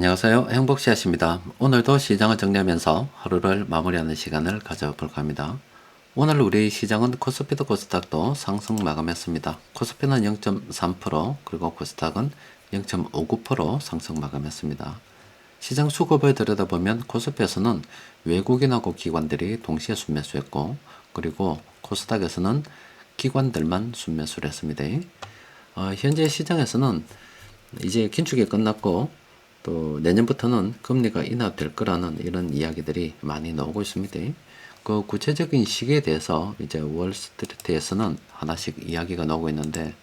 안녕하세요. 행복씨앗입니다. 오늘도 시장을 정리하면서 하루를 마무리하는 시간을 가져볼까 합니다. 오늘 우리 시장은 코스피도 코스닥도 상승 마감했습니다. 코스피는 0.3%, 그리고 코스닥은 0.59% 상승 마감했습니다. 시장 수급을 들여다보면 코스피에서는 외국인하고 기관들이 동시에 순매수했고, 그리고 코스닥에서는 기관들만 순매수를 했습니다. 현재 시장에서는 이제 긴축이 끝났고 또 내년부터는 금리가 인하될 거라는 이런 이야기들이 많이 나오고 있습니다. 그 구체적인 시기에 대해서 이제 월스트리트에서는 하나씩 이야기가 나오고 있는데,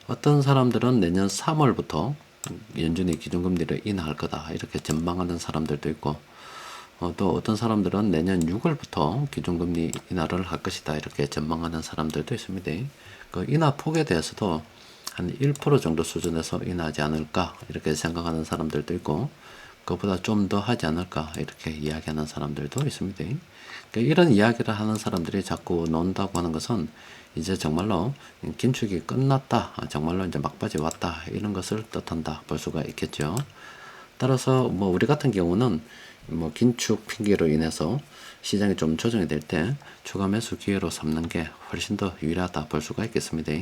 어떤 사람들은 내년 3월부터 연준이 기준금리를 인하할 거다 이렇게 전망하는 사람들도 있고, 또 어떤 사람들은 내년 6월부터 기준금리 인하를 할 것이다 이렇게 전망하는 사람들도 있습니다. 그 인하 폭에 대해서도 한 1% 정도 수준에서 인하하지 않을까 이렇게 생각하는 사람들도 있고, 그보다 좀 더 하지 않을까 이렇게 이야기하는 사람들도 있습니다. 그러니까 이런 이야기를 하는 사람들이 자꾸 나온다고 하는 것은 이제 정말로 긴축이 끝났다, 정말로 이제 막바지 왔다 이런 것을 뜻한다 볼 수가 있겠죠. 따라서 뭐 우리 같은 경우는 뭐 긴축 핑계로 인해서 시장이 좀 조정이 될 때 추가 매수 기회로 삼는 게 훨씬 더 유리하다 볼 수가 있겠습니다.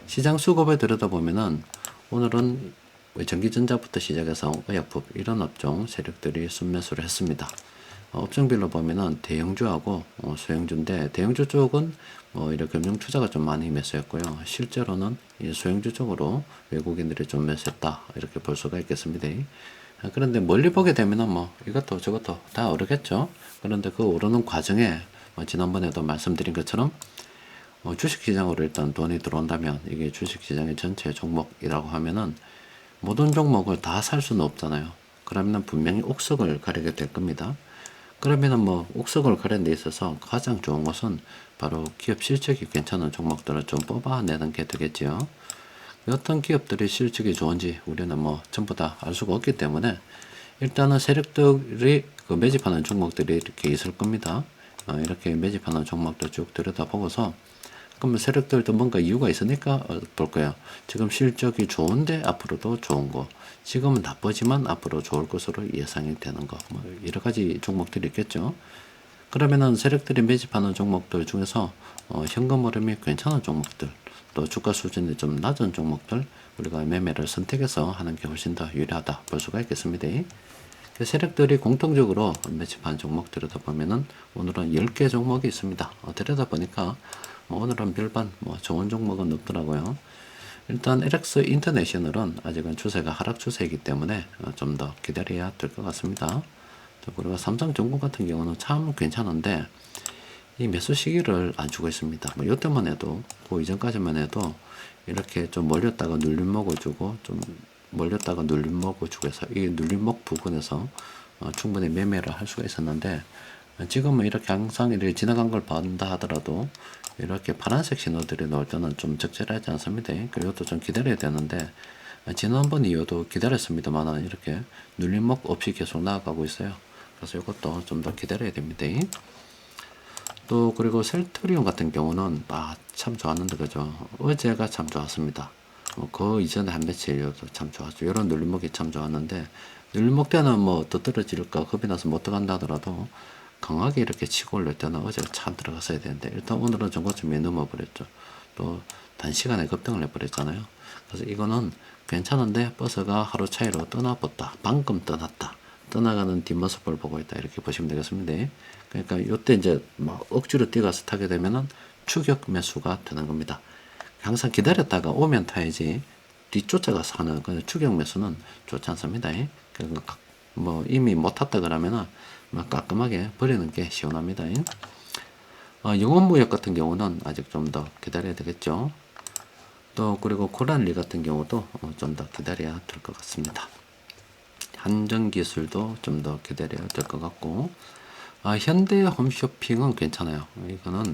시장 수급을 들여다보면은 오늘은 전기전자부터 시작해서 의약품 이런 업종 세력들이 순매수를 했습니다. 업종별로 보면은 대형주하고 소형주인데, 대형주 쪽은 뭐 이렇게 금융투자가 좀 많이 매수했고요. 실제로는 이 소형주 쪽으로 외국인들이 좀 매수했다 이렇게 볼 수가 있겠습니다. 그런데 멀리 보게 되면은 뭐 이것도 저것도 다 오르겠죠. 그런데 그 오르는 과정에 지난번에도 말씀드린 것처럼 주식시장으로 일단 돈이 들어온다면 이게 주식시장의 전체 종목이라고 하면은 모든 종목을 다 살 수는 없잖아요. 그러면은 분명히 옥석을 가리게 될 겁니다. 그러면은 뭐 옥석을 가리는 데 있어서 가장 좋은 것은 바로 기업 실적이 괜찮은 종목들을 좀 뽑아내는 게 되겠지요. 어떤 기업들이 실적이 좋은지 우리는 뭐 전부 다 알 수가 없기 때문에 일단은 세력들이 그 매집하는 종목들이 이렇게 있을 겁니다. 이렇게 매집하는 종목들 쭉 들여다보고서, 그러면 세력들도 뭔가 이유가 있으니까 볼 거예요. 지금 실적이 좋은데 앞으로도 좋은 거, 지금은 나쁘지만 앞으로 좋을 것으로 예상이 되는 거, 뭐 여러 가지 종목들이 있겠죠. 그러면은 세력들이 매집하는 종목들 중에서 현금 흐름이 괜찮은 종목들, 또 주가 수준이 좀 낮은 종목들 우리가 매매를 선택해서 하는 게 훨씬 더 유리하다 볼 수가 있겠습니다. 세력들이 공통적으로 매집한 종목 들여다보면은 오늘은 10개 종목이 있습니다. 들여다보니까 오늘은 별반 좋은 종목은 없더라고요. 일단 LX 인터내셔널은 아직은 추세가 하락 추세이기 때문에 좀 더 기다려야 될 것 같습니다. 그리고 삼성전공 같은 경우는 참 괜찮은데 이 매수 시기를 안 주고 있습니다. 뭐 이때만 해도, 그 이전까지만 해도 이렇게 좀 몰렸다가 눌림목을 주고, 좀 몰렸다가 눌림목을 주고 해서 이 눌림목 부분에서 충분히 매매를 할 수가 있었는데, 지금은 이렇게 항상 이렇게 지나간 걸 본다 하더라도 이렇게 파란색 신호들이 나올 때는 좀 적절하지 않습니다. 그리고 좀 기다려야 되는데, 지난번 이후도 기다렸습니다만 이렇게 눌림목 없이 계속 나아가고 있어요. 그래서 이것도 좀 더 기다려야 됩니다. 또 그리고 셀트리온 같은 경우는 참 좋았는데 그죠. 어제가 참 좋았습니다. 그 이전에 한 며칠도 참 좋았죠. 이런 눌림목이 참 좋았는데, 눌림목 때는 뭐 더 떨어질까 겁이 나서 못 들어간다 하더라도 강하게 이렇게 치고 올릴 때는 어제가 참 들어갔어야 되는데, 일단 오늘은 정고점이 넘어버렸죠. 또 단시간에 급등을 해버렸잖아요. 그래서 이거는 괜찮은데 버스가 하루 차이로 떠나봤다, 방금 떠났다, 떠나가는 뒷모습을 보고 있다 이렇게 보시면 되겠습니다. 그러니까 이때 이제 막 억지로 뛰어가서 타게 되면은 추격 매수가 되는 겁니다. 항상 기다렸다가 오면 타야지 뒤쫓아가서 하는 그 추격 매수는 좋지 않습니다. 그러니까 뭐 이미 못 탔다 그러면은 막 깔끔하게 버리는 게 시원합니다. 영원무역 같은 경우는 아직 좀 더 기다려야 되겠죠. 또 그리고 코란리 같은 경우도 좀 더 기다려야 될 것 같습니다. 한정기술도 좀 더 기다려야 될 것 같고, 현대홈쇼핑은 괜찮아요. 이거는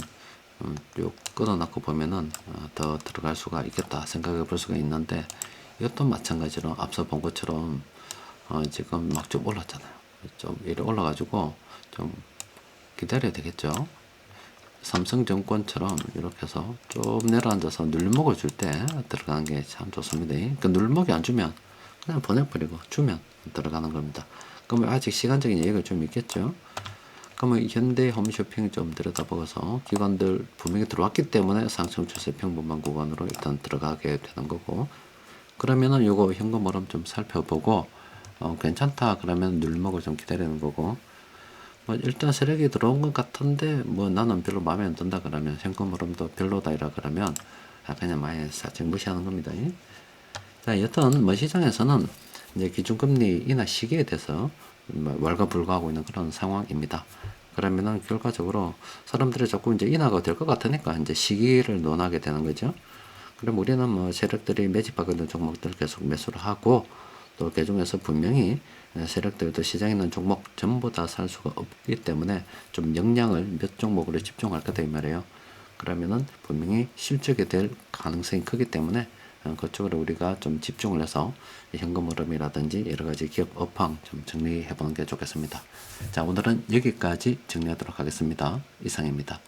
쭉 끊어놓고 보면은 더 들어갈 수가 있겠다 생각해 볼 수가 있는데, 이것도 마찬가지로 앞서 본 것처럼 지금 막 좀 올랐잖아요. 좀 이렇게 올라가지고 좀 기다려야 되겠죠. 삼성증권처럼 이렇게 해서 좀 내려앉아서 눌림목을 줄 때 들어가는 게 참 좋습니다. 그 눌림목이 안 주면 그냥 보내버리고, 주면 들어가는 겁니다. 그러면 아직 시간적인 여유가 좀 있겠죠. 그러면 현대 홈쇼핑 좀 들여다보고서 기관들 분명히 들어왔기 때문에 상승 추세 평범한 구간으로 일단 들어가게 되는 거고, 그러면은 요거 현금 흐름 좀 살펴보고 괜찮다 그러면 눌목을 좀 기다리는 거고, 뭐 일단 세력이 들어온 것 같은데 뭐 나는 별로 마음에 안 든다 그러면, 현금 흐름도 별로다 이라 그러면 그냥 많이 살짝 무시하는 겁니다. 자, 여튼 뭐 시장에서는 이제 기준금리 인하 시기에 대해서 왈가불가하고 있는 그런 상황입니다. 그러면은 결과적으로 사람들이 자꾸 이제 인하가 될 것 같으니까 이제 시기를 논하게 되는 거죠. 그럼 우리는 뭐 세력들이 매집하고 있는 종목들 계속 매수를 하고, 또 그중에서 분명히 세력들도 시장에 있는 종목 전부 다 살 수가 없기 때문에 좀 역량을 몇 종목으로 집중할 거다 이 말이에요. 그러면은 분명히 실적이 될 가능성이 크기 때문에 그쪽으로 우리가 좀 집중을 해서 현금 흐름이라든지 여러 가지 기업 업황 좀 정리해 보는 게 좋겠습니다. 자, 오늘은 여기까지 정리하도록 하겠습니다. 이상입니다.